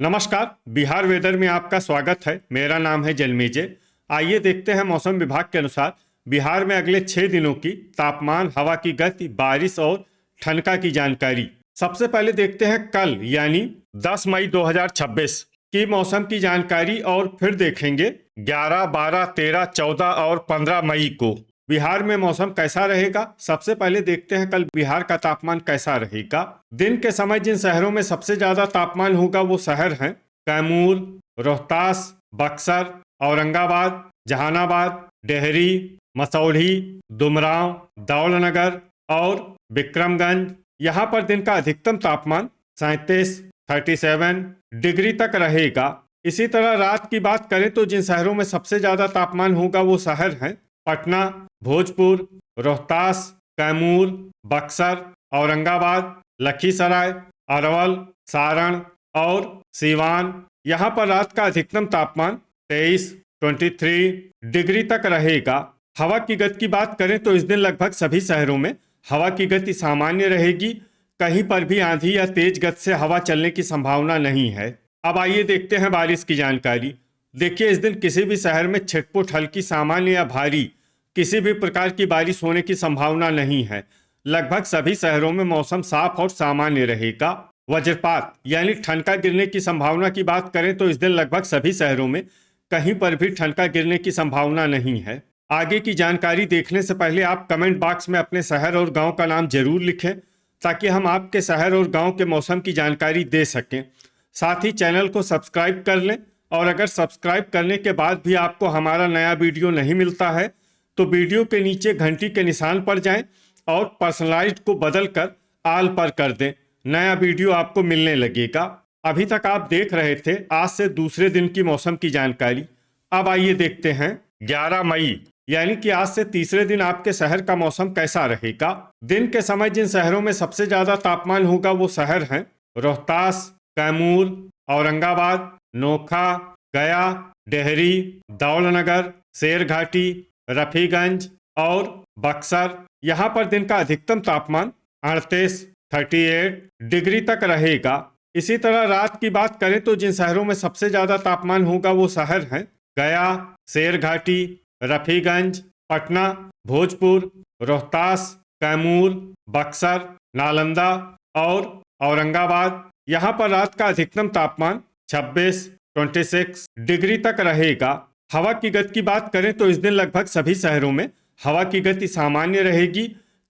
नमस्कार। बिहार वेदर में आपका स्वागत है। मेरा नाम है जन्मेजय। आइए देखते हैं मौसम विभाग के अनुसार बिहार में अगले 6 दिनों की तापमान, हवा की गति, बारिश और ठनका की जानकारी। सबसे पहले देखते हैं कल यानी 10 मई 2026 की मौसम की जानकारी और फिर देखेंगे 11, 12, 13, 14 और 15 मई को बिहार में मौसम कैसा रहेगा। सबसे पहले देखते हैं कल बिहार का तापमान कैसा रहेगा। दिन के समय जिन शहरों में सबसे ज्यादा तापमान होगा वो शहर हैं कैमूर, रोहतास, बक्सर, औरंगाबाद, जहानाबाद, डेहरी, मसौढ़ी, दुमराव, दौलनगर और विक्रमगंज। यहाँ पर दिन का अधिकतम तापमान 37 डिग्री तक रहेगा। इसी तरह रात की बात करें तो जिन शहरों में सबसे ज्यादा तापमान होगा वो शहर हैं पटना, भोजपुर, रोहतास, कैमूर, बक्सर, औरंगाबाद, लखीसराय, अरवल, सारण और सीवान। यहाँ पर रात का अधिकतम तापमान 23 डिग्री तक रहेगा। हवा की गति की बात करें तो इस दिन लगभग सभी शहरों में हवा की गति सामान्य रहेगी। कहीं पर भी आंधी या तेज गति से हवा चलने की संभावना नहीं है। अब आइए देखते हैं बारिश की जानकारी। देखिए, इस दिन किसी भी शहर में छिटपुट, हल्की, सामान्य या भारी किसी भी प्रकार की बारिश होने की संभावना नहीं है। लगभग सभी शहरों में मौसम साफ और सामान्य रहेगा। वज्रपात यानी ठनका गिरने की संभावना की बात करें तो इस दिन लगभग सभी शहरों में कहीं पर भी ठनका गिरने की संभावना नहीं है। आगे की जानकारी देखने से पहले आप कमेंट बॉक्स में अपने शहर और गांव का नाम जरूर लिखें ताकि हम आपके शहर और गांव के मौसम की जानकारी दे सकें। साथ ही चैनल को सब्सक्राइब कर लें और अगर सब्सक्राइब करने के बाद भी आपको हमारा नया वीडियो नहीं मिलता है तो वीडियो के नीचे घंटी के निशान पर जाएं और पर्सनलाइज्ड को बदलकर आल पर कर दें। नया वीडियो आपको मिलने लगेगा। अभी तक आप देख रहे थे आज से दूसरे दिन की मौसम की जानकारी। अब आइए देखते हैं 11 मई यानी कि आज से तीसरे दिन आपके शहर का मौसम कैसा रहेगा। दिन के समय जिन शहरों में सबसे ज्यादा तापमान होगा वो शहर हैं रोहतास, कैमूर, औरंगाबाद, नोखा, गया, डेहरी, दौलनगर, शेरघाटी, रफीगंज और बक्सर। यहाँ पर दिन का अधिकतम तापमान 38 डिग्री तक रहेगा। इसी तरह रात की बात करें तो जिन शहरों में सबसे ज्यादा तापमान होगा वो शहर हैं गया, शेरघाटी, रफीगंज, पटना, भोजपुर, रोहतास, कैमूर, बक्सर, नालंदा और औरंगाबाद। यहाँ पर रात का अधिकतम तापमान 26 डिग्री तक रहेगा। हवा की गति की बात करें तो इस दिन लगभग सभी शहरों में हवा की गति सामान्य रहेगी।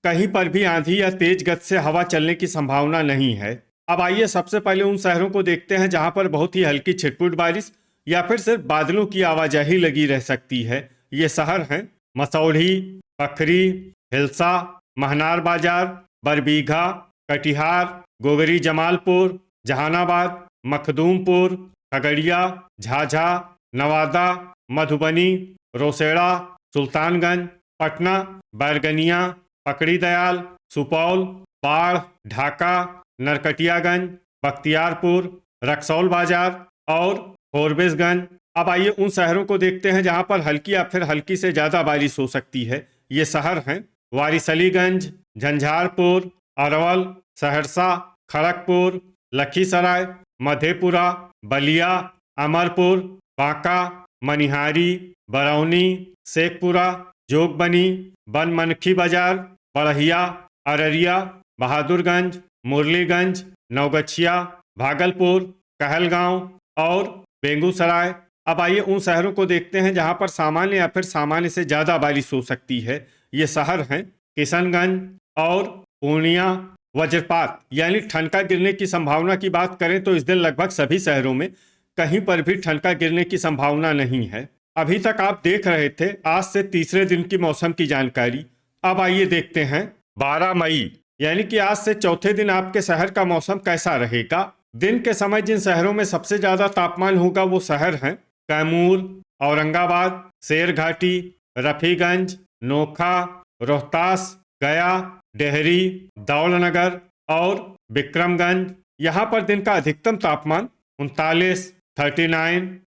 कहीं पर भी आंधी या तेज गति से हवा चलने की संभावना नहीं है। अब आइए सबसे पहले उन शहरों को देखते हैं जहां पर बहुत ही हल्की छिटपुट बारिश या फिर सिर्फ बादलों की आवाजाही लगी रह सकती है। ये शहर हैं मसौढ़ी, पखरी, हिलसा, महनार बाजार, बरबीघा, कटिहार, गोगरी जमालपुर, जहानाबाद, मखदूमपुर, खगड़िया, झाझा, नवादा, मधुबनी, रोसेड़ा, सुल्तानगंज, पटना, बैरगनिया, पकड़ी दयाल, सुपौल, बाढ़, ढाका, नरकटियागंज, बख्तियारपुर, रक्सौल बाजार और फोरबिसगंज। अब आइए उन शहरों को देखते हैं जहां पर हल्की या फिर हल्की से ज्यादा बारिश हो सकती है। ये शहर हैं वारिसलीगंज, झंझारपुर, अरवल, सहरसा, खड़गपुर, लखीसराय, मधेपुरा, बलिया, अमरपुर, बांका, मनिहारी, बरौनी, शेखपुरा, जोगबनी, बनमनखी बाजार, बढ़िया, अररिया, बहादुरगंज, मुरलीगंज, नवगछिया, भागलपुर, कहलगांव और बेगूसराय। अब आइए उन शहरों को देखते हैं जहां पर सामान्य या फिर सामान्य से ज्यादा बारिश हो सकती है। ये शहर हैं किशनगंज और पूर्णिया। वज्रपात यानी ठनका गिरने की संभावना की बात करें तो इस दिन लगभग सभी शहरों में कहीं पर भी ठनका गिरने की संभावना नहीं है। अभी तक आप देख रहे थे आज से तीसरे दिन की मौसम की जानकारी। अब आइए देखते हैं 12 मई यानी कि आज से चौथे दिन आपके शहर का मौसम कैसा रहेगा। दिन के समय जिन शहरों में सबसे ज्यादा तापमान होगा वो शहर हैं कैमूर, औरंगाबाद, शेरघाटी, रफीगंज, नोखा, रोहतास, गया, डेहरी, दौलनगर और विक्रमगंज। यहाँ पर दिन का अधिकतम तापमान 39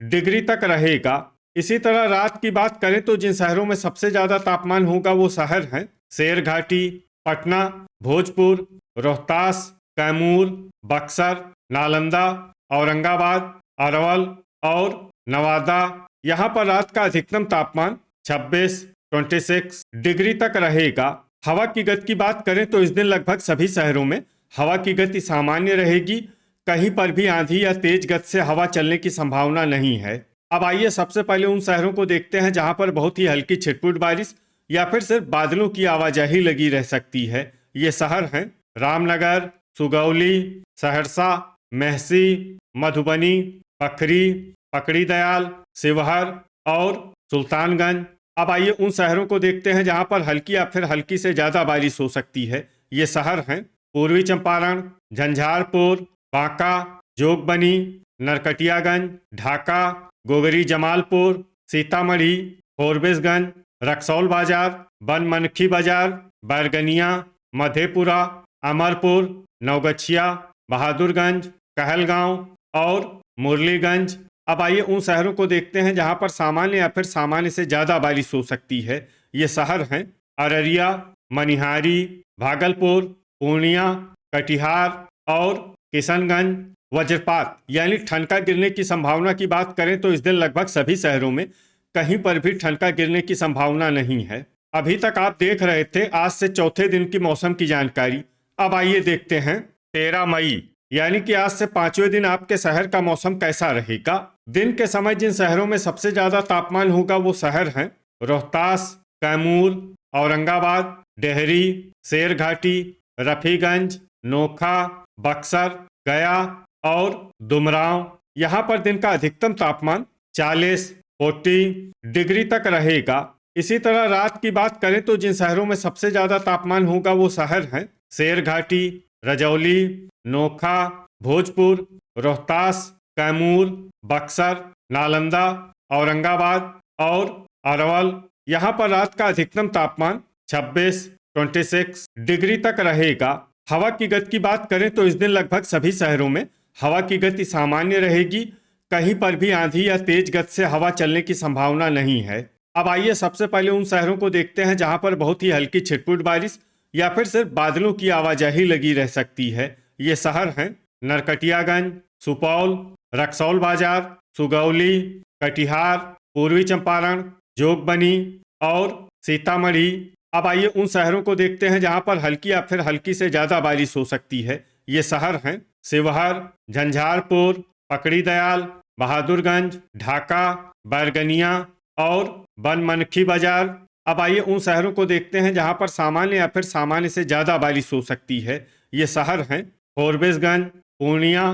डिग्री तक रहेगा। इसी तरह रात की बात करें तो जिन शहरों में सबसे ज्यादा तापमान होगा वो शहर हैं शेरघाटी, पटना, भोजपुर, रोहतास, कैमूर, बक्सर, नालंदा औरंगाबाद, अरवल और नवादा। यहाँ पर रात का अधिकतम तापमान 26 डिग्री तक रहेगा। हवा की गति की बात करें तो इस दिन लगभग सभी शहरों में हवा की गति सामान्य रहेगी। कहीं पर भी आंधी या तेज गति से हवा चलने की संभावना नहीं है। अब आइए सबसे पहले उन शहरों को देखते हैं जहां पर बहुत ही हल्की छिटपुट बारिश या फिर सिर्फ बादलों की आवाजाही लगी रह सकती है। ये शहर हैं रामनगर, सुगौली, सहरसा, मेहसी, मधुबनी, पखरी, पकड़ी दयाल, शिवहर और सुल्तानगंज। अब आइए उन शहरों को देखते हैं जहां पर हल्की या फिर हल्की से ज्यादा बारिश हो सकती है। ये शहर हैं पूर्वी चंपारण, झंझारपुर, बांका, जोगबनी, नरकटियागंज, ढाका, गोगरी जमालपुर, सीतामढ़ी, फोरबिसगंज, रक्सौल बाजार, बनमनखी बाजार, बैरगनिया, मधेपुरा, अमरपुर, नवगछिया, बहादुरगंज, कहलगांव और मुरलीगंज। अब आइए उन शहरों को देखते हैं जहां पर सामान्य या फिर सामान्य से ज़्यादा बारिश हो सकती है। ये शहर हैं अररिया, मनिहारी, भागलपुर, पूर्णिया, कटिहार और किशनगंज। वज्रपात यानी ठनका गिरने की संभावना की बात करें तो इस दिन लगभग सभी शहरों में कहीं पर भी ठनका गिरने की संभावना नहीं है। अभी तक आप देख रहे थे आज से चौथे दिन की मौसम की जानकारी। अब आइए देखते हैं 13 मई यानी कि आज से पांचवें दिन आपके शहर का मौसम कैसा रहेगा। दिन के समय जिन शहरों में सबसे ज्यादा तापमान होगा वो शहर हैं रोहतास, कैमूर, औरंगाबाद, डेहरी, शेरघाटी, रफीगंज, नोखा, बक्सर, गया और दुमराव। यहाँ पर दिन का अधिकतम तापमान 40 डिग्री तक रहेगा। इसी तरह रात की बात करें तो जिन शहरों में सबसे ज्यादा तापमान होगा वो शहर हैं शेरघाटी, रजौली, नोखा, भोजपुर, रोहतास, कैमूर, बक्सर, नालंदा, औरंगाबाद और अरवल। यहाँ पर रात का अधिकतम तापमान 26 डिग्री तक रहेगा। हवा की गति की बात करें तो इस दिन लगभग सभी शहरों में हवा की गति सामान्य रहेगी। कहीं पर भी आंधी या तेज गति से हवा चलने की संभावना नहीं है। अब आइए सबसे पहले उन शहरों को देखते हैं जहां पर बहुत ही हल्की छिटपुट बारिश या फिर सिर्फ बादलों की आवाजाही लगी रह सकती है। ये शहर हैं नरकटियागंज, सुपौल, रक्सौल बाजार, सुगौली, कटिहार, पूर्वी चंपारण, जोगबनी और सीतामढ़ी। अब आइए उन शहरों को देखते हैं जहां पर हल्की या फिर हल्की से ज्यादा बारिश हो सकती है। ये शहर हैं शिवहर, झंझारपुर, पकड़ी दयाल, बहादुरगंज, ढाका, बैरगनिया और बनमनखी बाजार। अब आइए उन शहरों को देखते हैं जहां पर सामान्य या फिर सामान्य से ज्यादा बारिश हो सकती है। ये शहर हैं फोरबिसगंज, पूर्णिया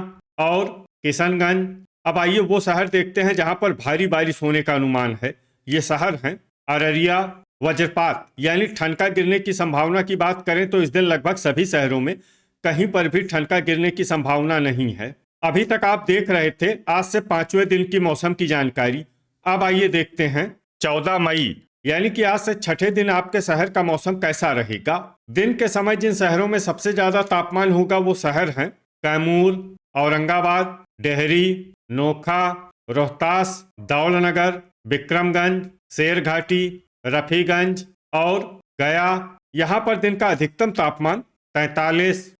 और किशनगंज। अब आइए वो शहर देखते हैं जहां पर भारी बारिश होने का अनुमान है। ये शहर हैं अररिया। वज्रपात यानी ठनका गिरने की संभावना की बात करें तो इस दिन लगभग सभी शहरों में कहीं पर भी ठनका गिरने की संभावना नहीं है। अभी तक आप देख रहे थे आज से पांचवें दिन की मौसम की जानकारी। अब आइए देखते हैं 14 मई यानी कि आज से छठे दिन आपके शहर का मौसम कैसा रहेगा। दिन के समय जिन शहरों में सबसे ज्यादा तापमान होगा वो शहर हैं कैमूर, औरंगाबाद, डेहरी, नोखा, रोहतास, दौलनगर, विक्रमगंज, शेरघाटी, रफीगंज और गया। यहाँ पर दिन का अधिकतम तापमान 43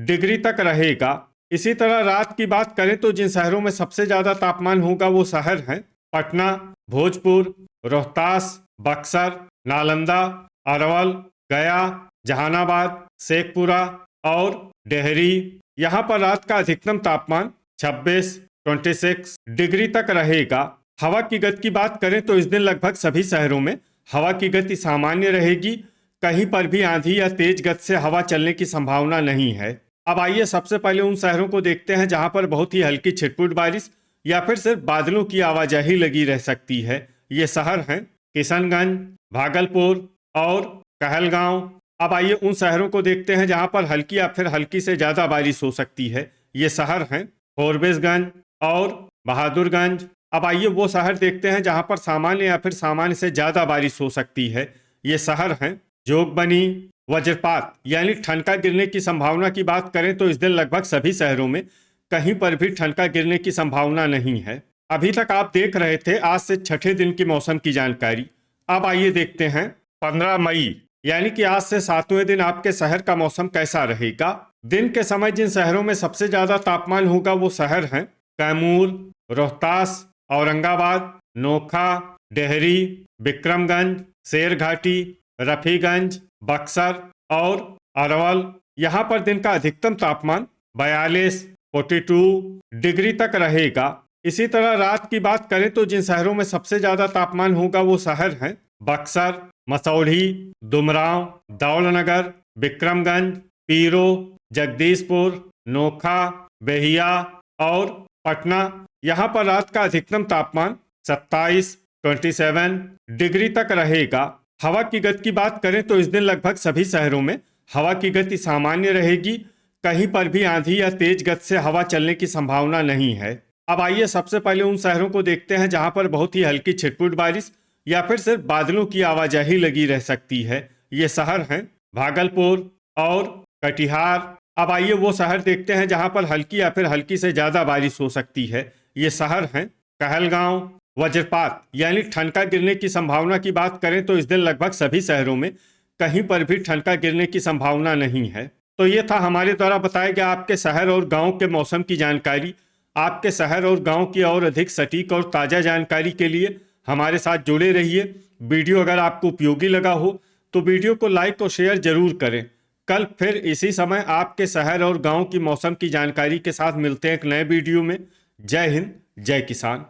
डिग्री तक रहेगा। इसी तरह रात की बात करें तो जिन शहरों में सबसे ज्यादा तापमान होगा वो शहर हैं पटना, भोजपुर, रोहतास, बक्सर, नालंदा, अरवल, गया, जहानाबाद, शेखपुरा और डेहरी। यहाँ पर रात का अधिकतम तापमान 26 डिग्री तक रहेगा। हवा की गति की बात करें तो इस दिन लगभग सभी शहरों में हवा की गति सामान्य रहेगी। कहीं पर भी आंधी या तेज गति से हवा चलने की संभावना नहीं है। अब आइए सबसे पहले उन शहरों को देखते हैं जहां पर बहुत ही हल्की छिटपुट बारिश या फिर सिर्फ बादलों की आवाजाही लगी रह सकती है। ये शहर हैं किशनगंज, भागलपुर और कहलगांव। अब आइए उन शहरों को देखते हैं जहां पर हल्की या फिर हल्की से ज्यादा बारिश हो सकती है। ये शहर हैं फोरबिसगंज और बहादुरगंज। अब आइए वो शहर देखते हैं जहां पर सामान्य या फिर सामान्य से ज्यादा बारिश हो सकती है। ये शहर हैं जोगबनी। वज्रपात यानी ठनका गिरने की संभावना की बात करें तो इस दिन लगभग सभी शहरों में कहीं पर भी ठनका गिरने की संभावना नहीं है। अभी तक आप देख रहे थे आज से छठे दिन की मौसम की जानकारी। अब आइए देखते हैं 15 मई यानी कि आज से सातवें दिन आपके शहर का मौसम कैसा रहेगा। दिन के समय जिन शहरों में सबसे ज्यादा तापमान होगा वो शहर हैं कैमूर, रोहतास, औरंगाबाद, नोखा, डेहरी, विक्रमगंज, शेरघाटी, रफीगंज, बक्सर और अरवल। यहाँ पर दिन का अधिकतम तापमान 42 डिग्री तक रहेगा। इसी तरह रात की बात करें तो जिन शहरों में सबसे ज्यादा तापमान होगा वो शहर हैं बक्सर, मसौढ़ी, दुमराव, दौलनगर, विक्रमगंज, पीरो, जगदीशपुर, नोखा, बेहिया और पटना। यहाँ पर रात का अधिकतम तापमान 27 डिग्री तक रहेगा। हवा की गति की बात करें तो इस दिन लगभग सभी शहरों में हवा की गति सामान्य रहेगी। कहीं पर भी आंधी या तेज गति से हवा चलने की संभावना नहीं है। अब आइए सबसे पहले उन शहरों को देखते हैं जहां पर बहुत ही हल्की छिटपुट बारिश या फिर सिर्फ बादलों की आवाजाही लगी रह सकती है। ये शहर हैं भागलपुर और कटिहार। अब आइए वो शहर देखते हैं जहां पर हल्की या फिर हल्की से ज्यादा बारिश हो सकती है। ये शहर हैं कहलगांव। वज्रपात यानी ठनका गिरने की संभावना की बात करें तो इस दिन लगभग सभी शहरों में कहीं पर भी ठनका गिरने की संभावना नहीं है। तो ये था हमारे द्वारा बताया गया आपके शहर और गांव के मौसम की जानकारी। आपके शहर और गांव की और अधिक सटीक और ताज़ा जानकारी के लिए हमारे साथ जुड़े रहिए। वीडियो अगर आपको उपयोगी लगा हो तो वीडियो को लाइक और शेयर जरूर करें। कल फिर इसी समय आपके शहर और गांव की मौसम की जानकारी के साथ मिलते हैं एक नए वीडियो में। जय हिंद, जय किसान।